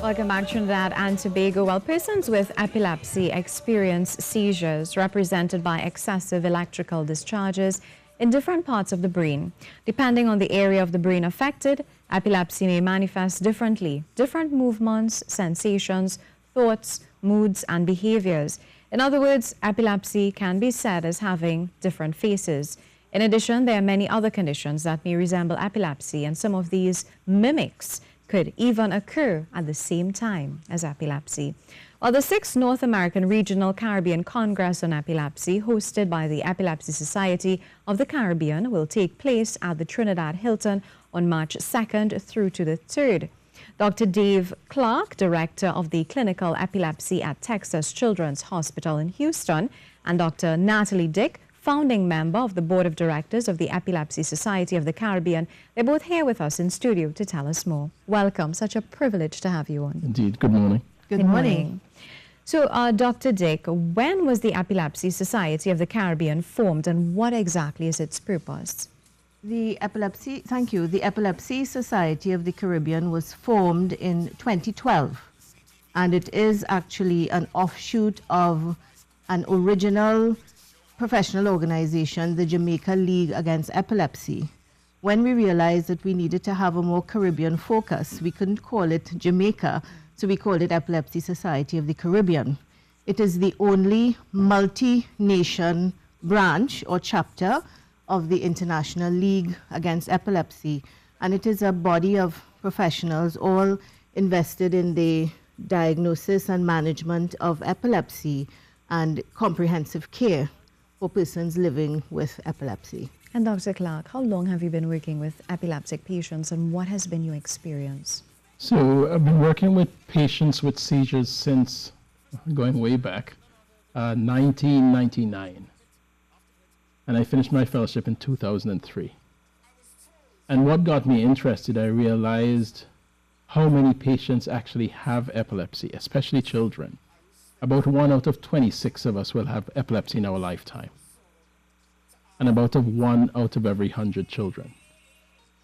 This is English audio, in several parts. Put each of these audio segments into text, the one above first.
Welcome back, Trinidad and Tobago. Well, persons with epilepsy experience seizures represented by excessive electrical discharges in different parts of the brain. Depending on the area of the brain affected, epilepsy may manifest differently. Different movements, sensations, thoughts, moods, and behaviors. In other words, epilepsy can be said as having different faces. In addition, there are many other conditions that may resemble epilepsy, and some of these mimics could even occur at the same time as epilepsy. Well, the 6th North American Regional Caribbean Congress on Epilepsy, hosted by the Epilepsy Society of the Caribbean, will take place at the Trinidad Hilton on March 2nd through to the 3rd. Dr. Dave Clarke, Director of the Clinical Epilepsy at Texas Children's Hospital in Houston, and Dr. Natalie Dick, founding member of the Board of Directors of the Epilepsy Society of the Caribbean. They're both here with us in studio to tell us more. Welcome. Such a privilege to have you on. Indeed. Good morning. Good morning. So, Dr. Dick, when was the Epilepsy Society of the Caribbean formed, and what exactly is its purpose? The Epilepsy Society of the Caribbean was formed in 2012, and it is actually an offshoot of an original professional organization, the Jamaica League Against Epilepsy. When we realized that we needed to have a more Caribbean focus, we couldn't call it Jamaica, so we called it Epilepsy Society of the Caribbean. It is the only multi-nation branch or chapter of the International League Against Epilepsy, and it is a body of professionals all invested in the diagnosis and management of epilepsy and comprehensive care for persons living with epilepsy. And Dr. Clarke, how long have you been working with epileptic patients, and what has been your experience? So I've been working with patients with seizures since, going way back, 1999. And I finished my fellowship in 2003. And what got me interested, I realized how many patients actually have epilepsy, especially children. About 1 out of 26 of us will have epilepsy in our lifetime, and about 1 out of every 100 children.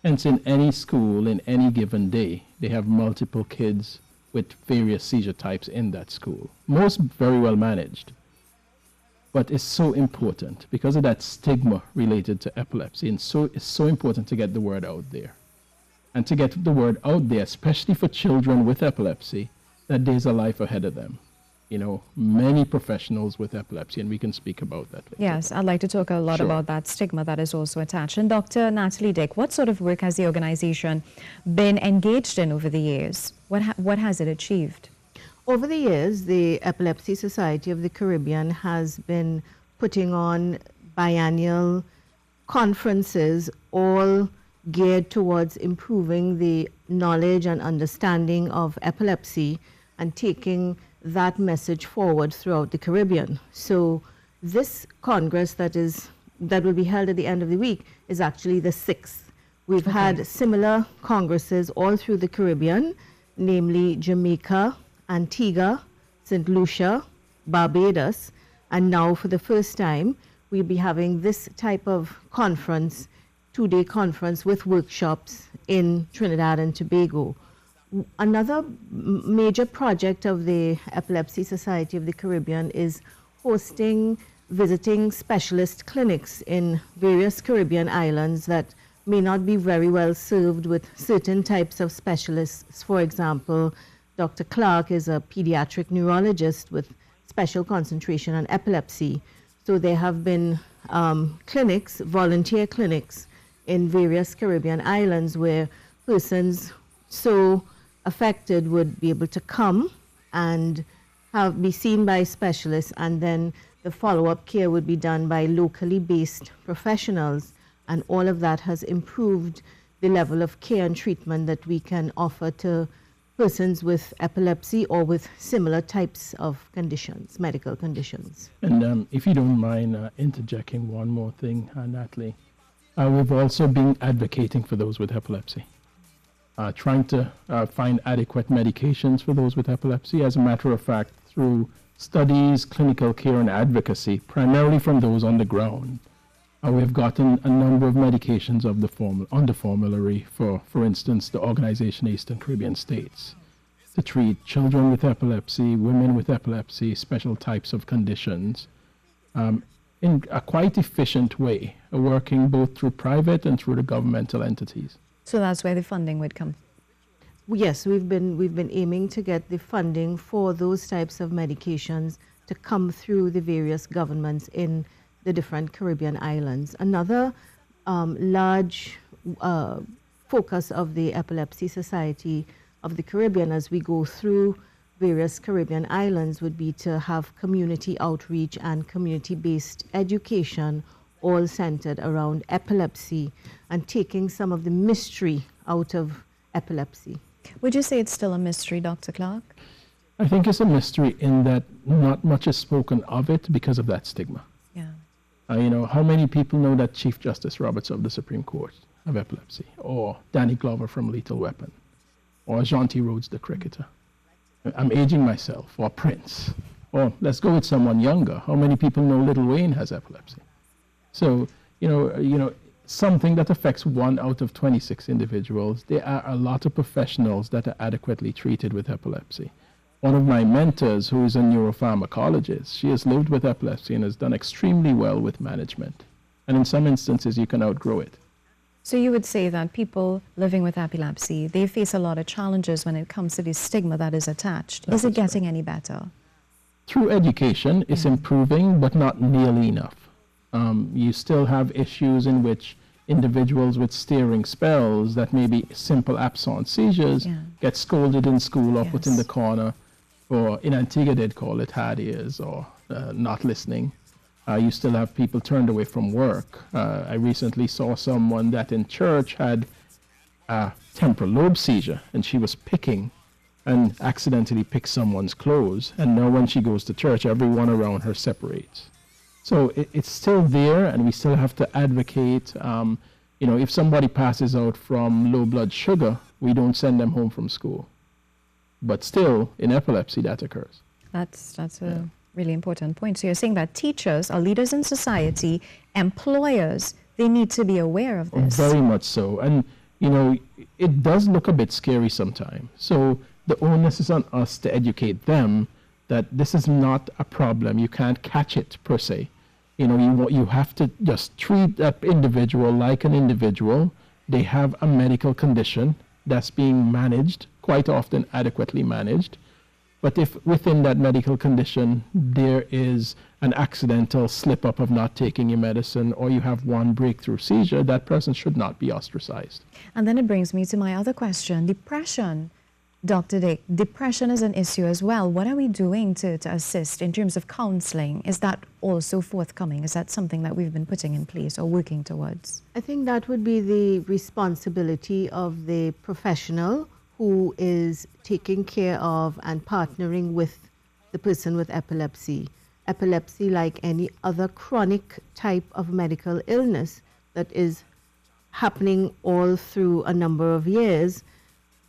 Hence, in any school, in any given day, they have multiple kids with various seizure types in that school. Most very well managed, but it's so important because of that stigma related to epilepsy, and it's so important to get the word out there. And to get the word out there, especially for children with epilepsy, that there's a life ahead of them. You know, many professionals with epilepsy, and we can speak about that later. Yes, I'd like to talk a lot about that stigma that is also attached. And Dr. Natalie Dick, what sort of work has the organization been engaged in over the years? What has it achieved? Over the years, the Epilepsy Society of the Caribbean has been putting on biennial conferences, all geared towards improving the knowledge and understanding of epilepsy and taking that message forward throughout the Caribbean. So this Congress that will be held at the end of the week is actually the 6th. We've had similar congresses all through the Caribbean, namely Jamaica, Antigua, St. Lucia, Barbados, and now for the first time we'll be having this type of conference, 2-day conference with workshops in Trinidad and Tobago. Another major project of the Epilepsy Society of the Caribbean is visiting specialist clinics in various Caribbean islands that may not be very well served with certain types of specialists. For example, Dr. Clarke is a pediatric neurologist with special concentration on epilepsy. So there have been clinics, volunteer clinics in various Caribbean islands where persons so affected would be able to come and be seen by specialists, and then the follow-up care would be done by locally based professionals, and all of that has improved the level of care and treatment that we can offer to persons with epilepsy or with similar types of conditions, medical conditions. And if you don't mind interjecting one more thing, Natalie, we've also been advocating for those with epilepsy. Trying to find adequate medications for those with epilepsy. As a matter of fact, through studies, clinical care, and advocacy, primarily from those on the ground, we've gotten a number of medications on the formulary for instance, the Organization Eastern Caribbean States. to treat children with epilepsy, women with epilepsy, special types of conditions, in a quite efficient way, working both through private and through the governmental entities. So that's where the funding would come. Yes, we've been aiming to get the funding for those types of medications to come through the various governments in the different Caribbean islands. Another large focus of the Epilepsy Society of the Caribbean as we go through various Caribbean islands would be to have community outreach and community-based education all centered around epilepsy and taking some of the mystery out of epilepsy. Would you say it's still a mystery, Dr. Clarke? I think it's a mystery in that not much is spoken of it because of that stigma. Yeah. How many people know that Chief Justice Roberts of the Supreme Court have epilepsy, or Danny Glover from Lethal Weapon, or Jonty Rhodes the cricketer? I'm aging myself, or Prince, or let's go with someone younger. How many people know Lil Wayne has epilepsy? So, something that affects 1 out of 26 individuals, there are a lot of professionals that are adequately treated with epilepsy. One of my mentors, who is a neuropharmacologist, she has lived with epilepsy and has done extremely well with management. And in some instances, you can outgrow it. So you would say that people living with epilepsy, they face a lot of challenges when it comes to the stigma that is attached. Is it getting any better? Through education, it's improving, but not nearly enough. You still have issues in which individuals with staring spells that may be simple absence seizures get scolded in school or put in the corner, or in Antigua they'd call it hard ears or not listening. You still have people turned away from work. I recently saw someone that in church had a temporal lobe seizure, and she was picking and accidentally picked someone's clothes, and now when she goes to church, everyone around her separates. So it's still there, and we still have to advocate. If somebody passes out from low blood sugar, we don't send them home from school. But still, in epilepsy, that occurs. That's a really important point. So you're saying that teachers are leaders in society, employers, they need to be aware of this. Very much so. And, it does look a bit scary sometimes. So the onus is on us to educate them that this is not a problem. You can't catch it per se. You have to just treat that individual like an individual. They have a medical condition that's being managed, quite often adequately managed. But if within that medical condition there is an accidental slip up of not taking your medicine, or you have one breakthrough seizure, that person should not be ostracized. And then it brings me to my other question, depression. Dr. Dick, depression is an issue as well. What are we doing to assist in terms of counseling? Is that also forthcoming? Is that something that we've been putting in place or working towards? I think that would be the responsibility of the professional who is taking care of and partnering with the person with epilepsy. Epilepsy, like any other chronic type of medical illness that is happening all through a number of years,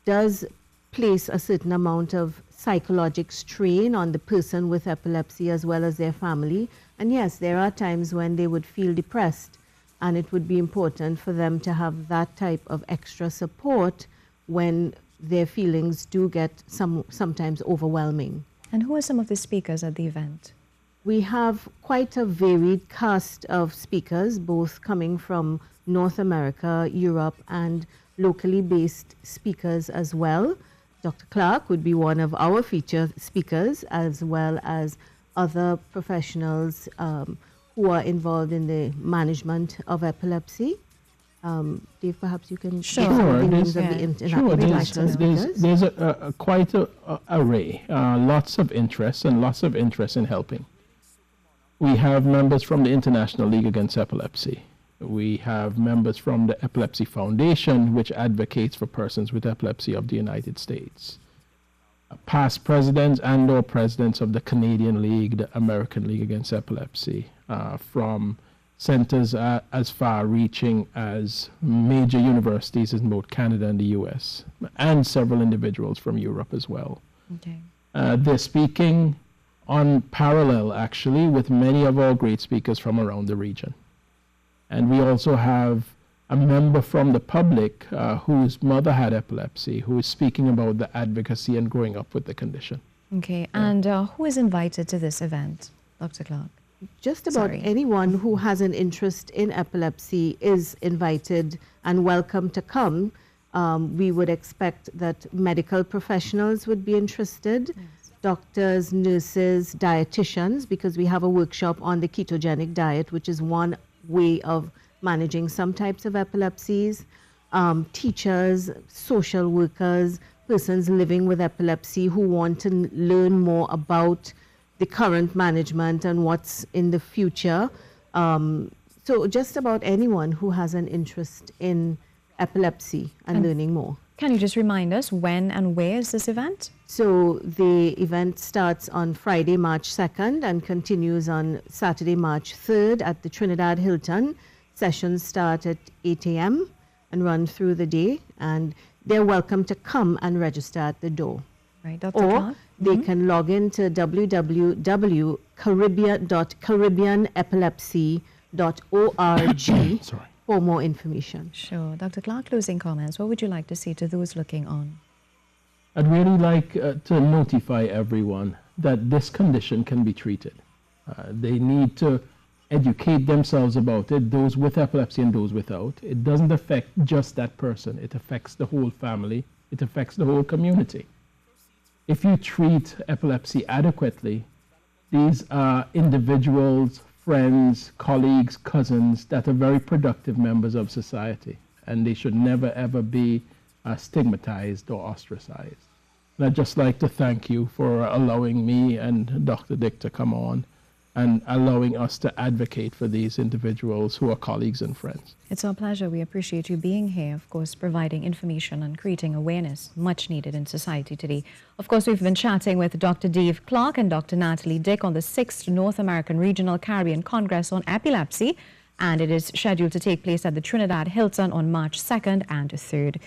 does place a certain amount of psychological strain on the person with epilepsy as well as their family. And yes, there are times when they would feel depressed, and it would be important for them to have that type of extra support when their feelings do get sometimes overwhelming. And who are some of the speakers at the event? We have quite a varied cast of speakers, both coming from North America, Europe, and locally based speakers as well. Dr. Clarke would be one of our featured speakers, as well as other professionals who are involved in the management of epilepsy. Dave, perhaps you can Sure. give the names of Yeah. the international speakers. There's quite a array, lots of interest in helping. We have members from the International League Against Epilepsy. We have members from the Epilepsy Foundation, which advocates for persons with epilepsy of the United States. Past presidents and or presidents of the Canadian League, the American League Against Epilepsy, from centers as far-reaching as major universities in both Canada and the US, and several individuals from Europe as well. Okay. They're speaking on parallel, actually, with many of our great speakers from around the region. And we also have a member from the public whose mother had epilepsy, who is speaking about the advocacy and growing up with the condition. Okay, and who is invited to this event, Dr. Clarke? Just about anyone who has an interest in epilepsy is invited and welcome to come. We would expect that medical professionals would be interested, doctors, nurses, dietitians, because we have a workshop on the ketogenic diet, which is one way of managing some types of epilepsies, teachers, social workers, persons living with epilepsy who want to learn more about the current management and what's in the future. So just about anyone who has an interest in epilepsy and learning more. Can you just remind us when and where is this event? So the event starts on Friday, March 2nd and continues on Saturday, March 3rd at the Trinidad Hilton. Sessions start at 8 a.m. and run through the day, and they're welcome to come and register at the door. Right, Dr. Or Clarke? they can log into www.caribbeanepilepsy.org for more information. Sure. Dr. Clarke, closing comments. What would you like to say to those looking on? I'd really like to notify everyone that this condition can be treated. They need to educate themselves about it, those with epilepsy and those without. It doesn't affect just that person. It affects the whole family. It affects the whole community. If you treat epilepsy adequately, these are individuals, friends, colleagues, cousins that are very productive members of society, and they should never ever be stigmatized or ostracized. And I'd just like to thank you for allowing me and Dr. Dick to come on and allowing us to advocate for these individuals who are colleagues and friends. It's our pleasure. We appreciate you being here, of course, providing information and creating awareness, much needed in society today. Of course, we've been chatting with Dr. Dave Clarke and Dr. Natalie Dick on the 6th North American Regional Caribbean Congress on Epilepsy, and it is scheduled to take place at the Trinidad Hilton on March 2nd and 3rd.